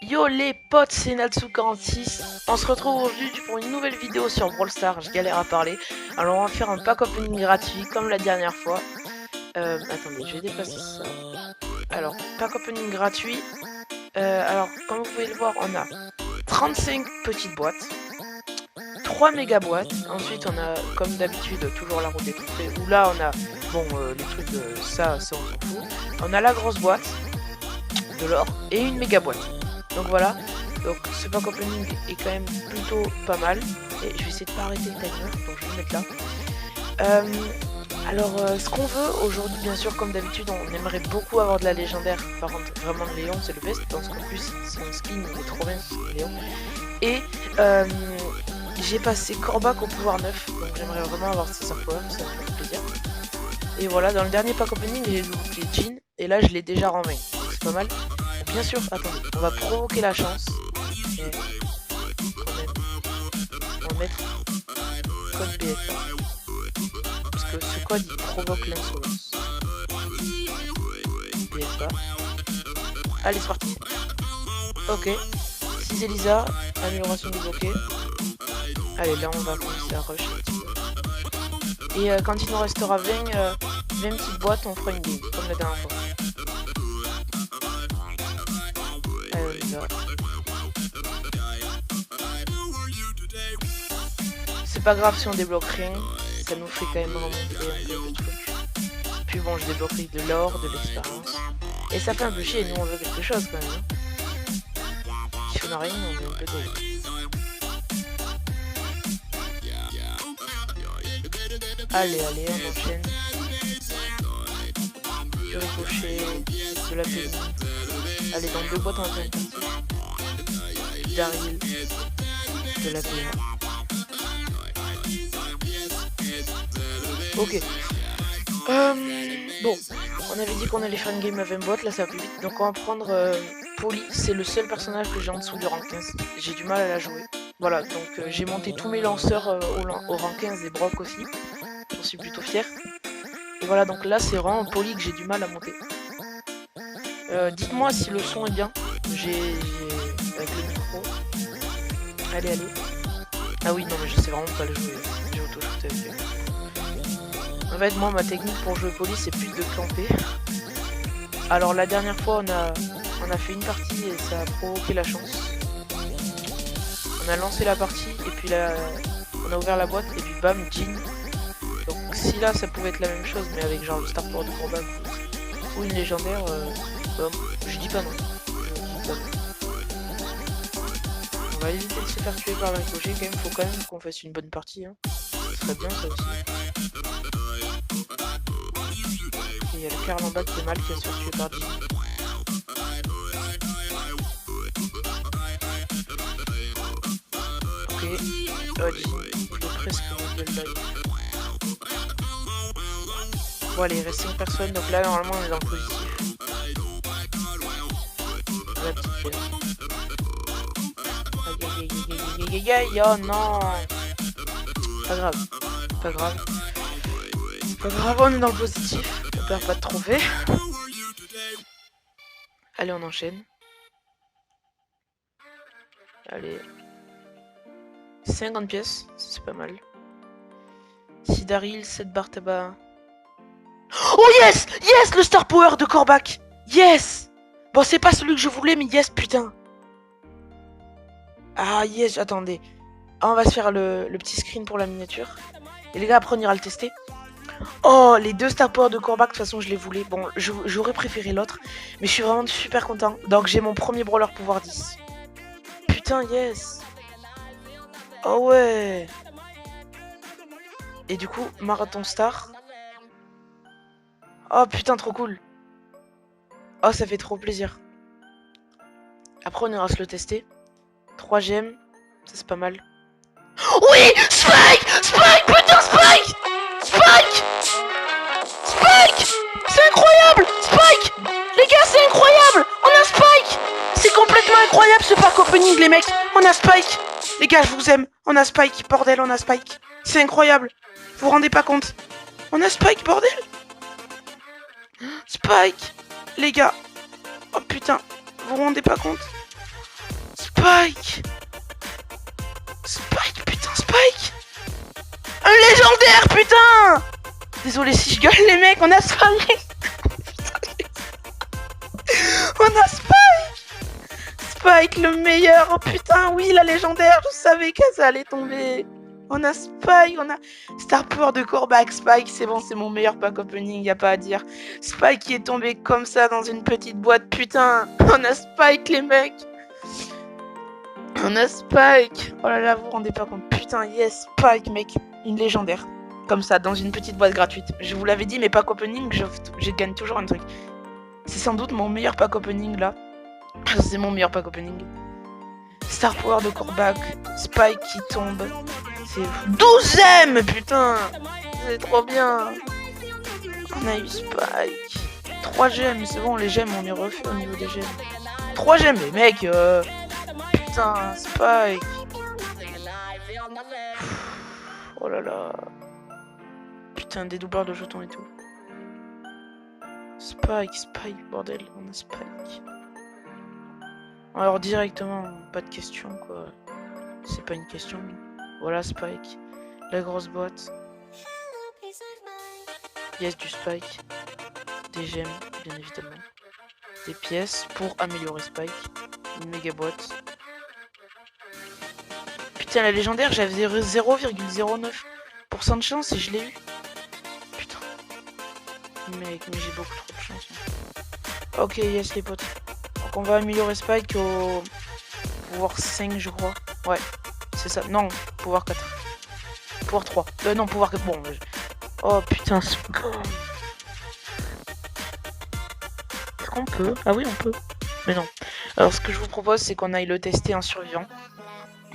Yo les potes, c'est Natsu46. On se retrouve aujourd'hui pour une nouvelle vidéo sur Brawl Stars. Je galère à parler. Alors on va faire un pack opening gratuit comme la dernière fois. Attendez, je vais déplacer ça. Alors, pack opening gratuit. Alors, comme vous pouvez le voir, on a 35 petites boîtes, 3 méga boîtes. Ensuite, on a, comme d'habitude, toujours la roue des trophées. Où là, on a, bon, les trucs, ça on s'en fout. On a la grosse boîte de l'or et une méga boîte. Donc voilà, donc ce pack opening est quand même plutôt pas mal. Et je vais essayer de pas arrêter le timer, donc je vais le mettre là. Ce qu'on veut aujourd'hui, bien sûr, comme d'habitude, on aimerait beaucoup avoir de la légendaire. Par contre, vraiment de Léon, c'est le best. Parce qu'en plus, son skin il est trop bien, Léon. Et j'ai passé Corbac au pouvoir 9, donc j'aimerais vraiment avoir ce star power, ça me fait plaisir. Et voilà, dans le dernier pack opening, j'ai débloqué Jean, et là je l'ai déjà en main, donc c'est pas mal. Bien sûr, attendez, on va provoquer la chance. Et on va mettre code BFA. Parce que ce code il provoque l'insolence. BFA. Allez, c'est parti. Ok. 6 Elisa, amélioration débloquée. Allez, là on va commencer à rush un petit peu. Et quand il nous restera 20 petites boîtes, on fera une game, comme la dernière fois. C'est pas grave si on débloque rien, ça nous fait quand même remonter un peu de trucs. Puis bon, je débloquerai de l'or, de l'expérience. Et ça fait un peu chier, nous on veut quelque chose quand même. Si on a rien, on veut un peu d'or. Allez, on enchaîne. Du ricochet, de la pénible. Allez, dans 2 boîtes on va faire une partie. Daryl, de la PA. Ok. Bon, on avait dit qu'on allait faire une game à 20 boîtes, là ça va plus vite. Donc on va prendre Polly, c'est le seul personnage que j'ai en dessous du rang 15. J'ai du mal à la jouer. Voilà, donc j'ai monté tous mes lanceurs au rang 15 et Brock aussi. J'en suis plutôt fier. Et voilà, donc là c'est vraiment Polly que j'ai du mal à monter. Dites-moi si le son est bien. J'ai avec le micro. Allez. Ah oui, non mais je sais vraiment pas le jouer. J'ai auto-shooté avec lui. En fait, moi, ma technique pour jouer Polly, c'est plus de camper. Alors, la dernière fois, on a fait une partie et ça a provoqué la chance. On a lancé la partie et puis là, on a ouvert la boîte et puis bam, Jean. Donc, si là, ça pouvait être la même chose, mais avec genre le star power de Corbac ou une légendaire, je dis pas non. On va éviter de se faire tuer par le ricochet, quand même, faut quand même qu'on fasse une bonne partie. Hein. Ce serait bien ça aussi. Il y a le Karl en bas qui est mal, qui va se faire tuer par Jean. Ok, Jean, il est presque level live. Bon allez, il reste 5 personnes, donc là normalement on est dans le positif. La petite belle. Aïe, oh non. Pas grave, on est dans le positif. On perd pas de trophée. Allez, on enchaîne. Allez. 50 pièces, c'est pas mal. 6 Daryl, 7 barres tabac. Oh yes, le star power de Corbac. Yes. Bon, c'est pas celui que je voulais, mais yes, putain. Ah yes, attendez. Ah, on va se faire le petit screen pour la miniature. Et les gars, après on ira le tester. Oh, les 2 star power de Corbac, de toute façon je les voulais. Bon, j'aurais préféré l'autre, mais je suis vraiment super content. Donc j'ai mon premier brawler pouvoir 10. Putain, yes. Oh ouais. Et du coup, marathon star. Oh putain, trop cool. Oh, ça fait trop plaisir. Après on ira se le tester. 3 gemmes, ça c'est pas mal. Oui, Spike, putain, Spike, c'est incroyable, Spike, les gars, c'est incroyable, on a Spike, c'est complètement incroyable ce pack opening, les mecs, on a Spike, les gars, je vous aime, on a Spike, bordel, on a Spike, c'est incroyable, vous vous rendez pas compte, on a Spike, bordel. Spike! Les gars! Oh putain! Vous vous rendez pas compte? Spike! Spike, putain, Spike! Un légendaire, putain! Désolé si je gueule les mecs, on a Spike! On a Spike! Spike le meilleur! Oh putain, oui, la légendaire, je savais que ça allait tomber! On a Spike, on a Star Power de Corbac. Spike, c'est bon, c'est mon meilleur pack opening, y a pas à dire. Spike qui est tombé comme ça dans une petite boîte, putain. On a Spike, les mecs. On a Spike. Oh là là, vous vous rendez pas compte. Putain, yes, Spike, mec. Une légendaire. Comme ça, dans une petite boîte gratuite. Je vous l'avais dit, mes pack opening, je gagne toujours un truc. C'est sans doute mon meilleur pack opening, là. C'est mon meilleur pack opening. Star Power de Corbac. Spike qui tombe. C'est 12ème, putain. C'est trop bien. On a eu Spike. 3 gemmes, c'est bon, les gemmes, on est refait au niveau des gemmes. 3 gemmes, les mecs. Putain, Spike. Oh là là. Putain, des doubleurs de jetons et tout. Spike, bordel, on a Spike. Alors directement, pas de question, quoi. C'est pas une question. Voilà Spike, la grosse boîte. Yes, du Spike. Des gemmes, bien évidemment. Des pièces pour améliorer Spike. Une méga boîte. Putain, la légendaire, j'avais 0,09% de chance et je l'ai eu. Putain. Mec, mais j'ai beaucoup trop de chance. Ok, yes, les potes. Donc on va améliorer Spike au pouvoir 5, je crois. Ouais. C'est ça, non, pouvoir 4. Pouvoir 3. Non, pouvoir 4. Bon. Oh putain, est-ce qu'on peut? Ah oui, on peut. Mais non. Alors, ce que je vous propose, c'est qu'on aille le tester en survivant.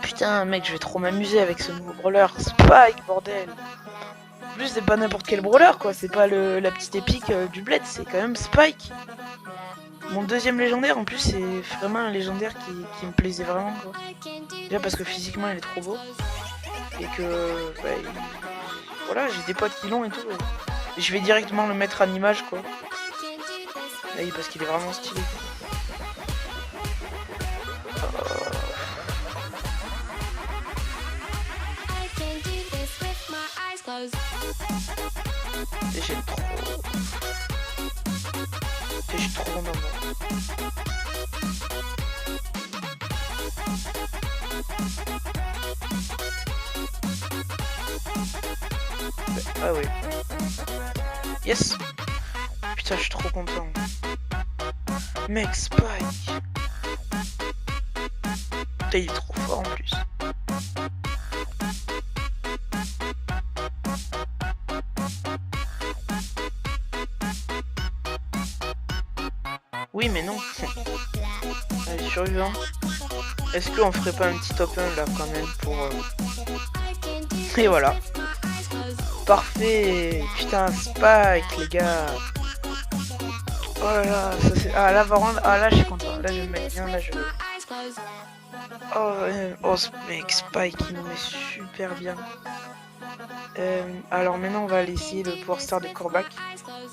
Putain, mec, je vais trop m'amuser avec ce nouveau brawler. Spike, bordel. En plus, c'est pas n'importe quel brawler, quoi. C'est pas la petite épique du bled, c'est quand même Spike. Mon deuxième légendaire, en plus, c'est vraiment un légendaire qui me plaisait vraiment, quoi. Déjà parce que physiquement, il est trop beau. Et que... Bah, voilà, j'ai des potes qui l'ont et tout. Et je vais directement le mettre en image, quoi. Là, parce qu'il est vraiment stylé. Et j'aime trop. Et je suis trop content. Ah oui. Yes. Putain, je suis trop content. Mec, Spike. Putain, il est trop fort en plus. Oui, mais non. Allez, survivant. Est-ce qu'on ferait pas un petit top 1 là quand même pour... Et voilà. Parfait. Putain, Spike, les gars. Oh là là, ça c'est... Ah là, ah là, je suis content. Là, je vais me mettre bien, là, je veux... Oh, ce mec, Spike, il nous met super bien. Alors maintenant, on va aller essayer le Power Star de Corbac.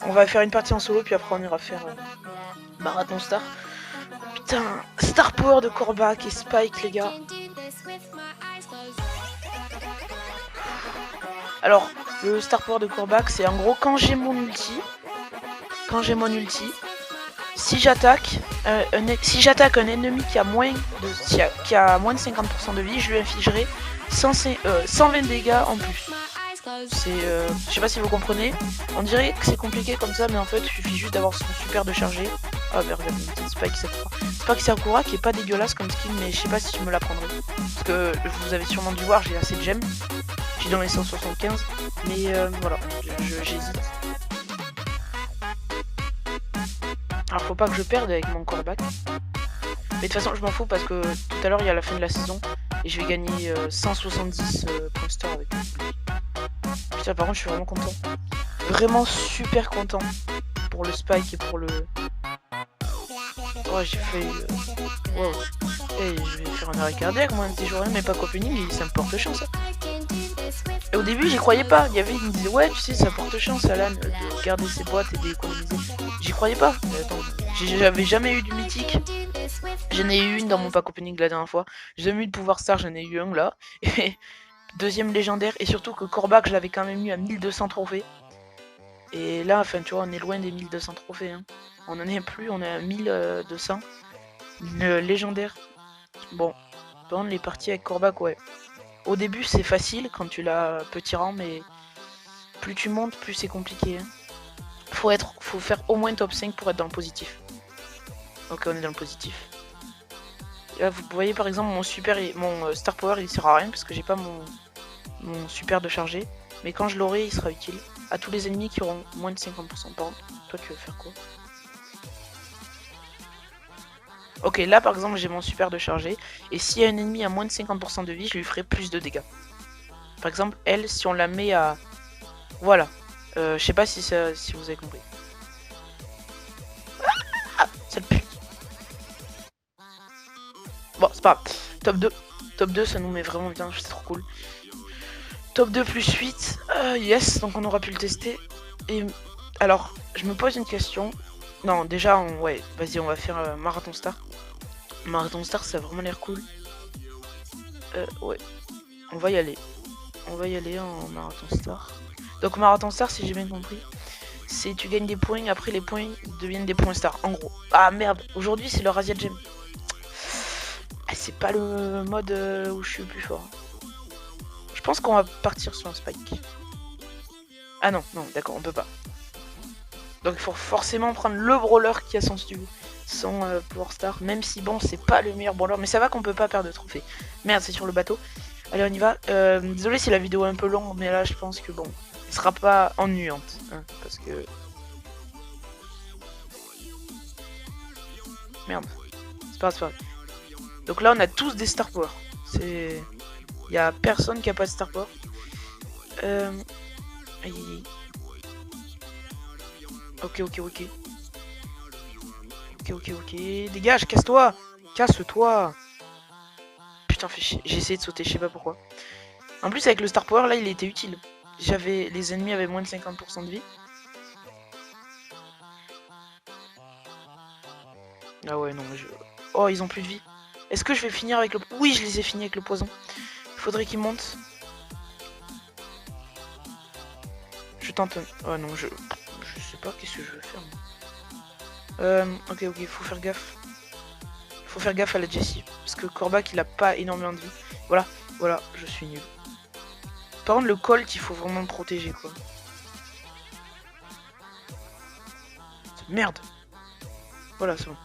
On va faire une partie en solo, puis après on ira faire Marathon Star. Putain, Star Power de Corbac et Spike, les gars. Alors, le Star Power de Corbac, c'est en gros quand j'ai mon ulti, si j'attaque un ennemi qui a moins de 50% de vie, je lui infligerai 120 dégâts en plus. C'est, je sais pas si vous comprenez. On dirait que c'est compliqué comme ça, mais en fait, il suffit juste d'avoir son super de charger. Ah, mais regarde, Spike Sakura. Spike Sakura qui est pas dégueulasse comme skin, mais je sais pas si je me la prendrai. Parce que vous avez sûrement dû voir, j'ai assez de gemmes. J'ai dans les 175. Mais voilà, j'hésite. Alors, faut pas que je perde avec mon Corbac. Mais de toute façon, je m'en fous parce que tout à l'heure, il y a la fin de la saison. Et je vais gagner 170 points star avec lui. Putain, par contre, je suis vraiment content. Vraiment super content. Pour le Spike et pour le... Oh, j'ai fait... Wow. Et je vais faire un arrêt cardiaque, moi, un petit jour, mais pas opening, et ça me porte chance. Et au début, j'y croyais pas. Il y avait, ils me disaient, ouais, tu sais, ça porte chance, Alan, de garder ses boîtes et d'économiser. J'y croyais pas. Mais attends, j'avais jamais eu du mythique. J'en ai eu une dans mon pack opening la dernière fois. J'ai jamais eu de pouvoir star, j'en ai eu un là. Et deuxième légendaire. Et surtout que Kor'bak, je l'avais quand même eu à 1200 trophées. Et là, enfin, tu vois, on est loin des 1200 trophées. Hein. On en est plus, on est à 1200. Une légendaire. Bon, par contre, les parties avec Kor'bak, ouais. Au début, c'est facile quand tu l'as petit rang, mais plus tu montes, plus c'est compliqué. Hein. Faut faire au moins top 5 pour être dans le positif. Ok, on est dans le positif. Et là, vous voyez par exemple mon star power, il sert à rien parce que j'ai pas mon super de chargé. Mais quand je l'aurai, il sera utile à tous les ennemis qui auront moins de 50%. Par contre, toi, tu veux faire quoi? Ok, là par exemple, j'ai mon super de chargé. Et si un ennemi a moins de 50% de vie, je lui ferai plus de dégâts. Par exemple, elle, si on la met à... Voilà. Je sais pas si vous avez compris. Ah, ça pue. Bon, c'est pas grave. Top 2. Top 2, ça nous met vraiment bien, c'est trop cool. Top 2 plus 8. Yes, donc on aura pu le tester. Et alors, je me pose une question. Non, déjà, ouais, vas-y, on va faire Marathon Star. Marathon Star, ça a vraiment l'air cool. Ouais. On va y aller. On va y aller en Marathon Star. Donc Marathon Star, si j'ai bien compris, c'est tu gagnes des points, après les points deviennent des points Star, en gros. Ah merde, aujourd'hui c'est le Razia Gem. Ah, c'est pas le mode où je suis le plus fort. Je pense qu'on va partir sur un Spike. Ah non, non, d'accord, on peut pas. Donc il faut forcément prendre le brawler qui a son Power Star, même si bon, c'est pas le meilleur brawler, mais ça va qu'on peut pas perdre de trophée. Merde, c'est sur le bateau. Allez, on y va. Désolé si la vidéo est un peu longue, mais là je pense que bon, elle sera pas ennuyante, hein, parce que... Merde, c'est pas grave. Donc là on a tous des Star Power. C'est... Il y a personne qui a pas de Star Power. Aïe. Ok. Ok. Dégage, casse-toi. Casse-toi. Putain, fais chier. J'ai essayé de sauter, je sais pas pourquoi. En plus, avec le Star Power, là, il était utile. Les ennemis avaient moins de 50% de vie. Ah ouais, non, mais je... Oh, ils ont plus de vie. Est-ce que je vais finir avec le... Oui, je les ai finis avec le poison. Il faudrait qu'ils montent. Je tente... Oh non, je sais pas qu'est-ce que je vais faire. Ok, faut faire gaffe. Faut faire gaffe à la Jessie. Parce que Kor'bak, il a pas énormément de vie. Voilà, je suis nul. Par contre, le Colt, il faut vraiment le protéger, quoi. Merde. Voilà, c'est bon.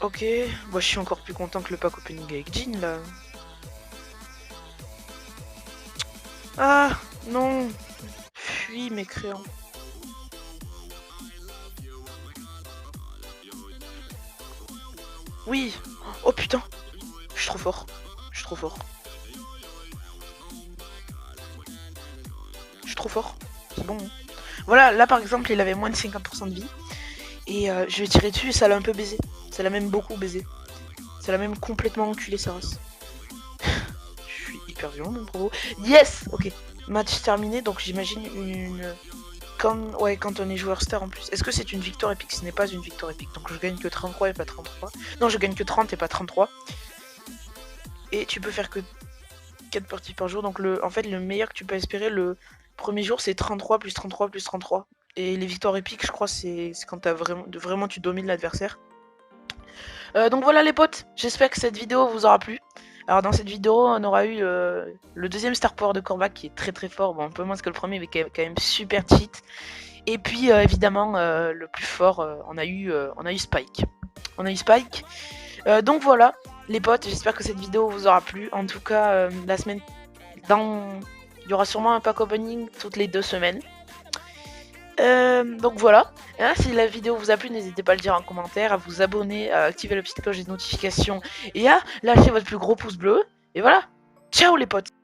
Ok, moi je suis encore plus content que le pack opening avec Jean, là. Ah, non. Fuis, mécréant. Oui. Oh putain. Je suis trop fort. Je suis trop fort. C'est bon. Hein. Voilà, là par exemple, il avait moins de 50% de vie. Et je vais tirer dessus et ça l'a un peu baisé. Ça l'a même beaucoup baisé. Ça l'a même complètement enculé, sa race. Je suis hyper violent, mon propos. Yes. Ok. Match terminé, donc j'imagine une... Quand on est joueur star en plus. Est-ce que c'est une victoire épique? Ce n'est pas une victoire épique. Donc je gagne que 33 et pas 33. Non, je gagne que 30 et pas 33. Et tu peux faire que 4 parties par jour. Donc en fait, le meilleur que tu peux espérer le premier jour, c'est 33 plus 33 plus 33. Et les victoires épiques, je crois, c'est quand vraiment tu domines l'adversaire. Donc voilà les potes, j'espère que cette vidéo vous aura plu. Alors dans cette vidéo, on aura eu le deuxième Star Power de Kor'bak qui est très fort, bon un peu moins que le premier mais quand même super cheat. Et puis évidemment le plus fort, on a eu Spike. Donc voilà les potes, j'espère que cette vidéo vous aura plu. En tout cas, la semaine il y aura sûrement un pack opening toutes les 2 semaines. Donc voilà, hein, si la vidéo vous a plu, n'hésitez pas à le dire en commentaire, à vous abonner, à activer la petite cloche des notifications et à lâcher votre plus gros pouce bleu. Et voilà, ciao les potes!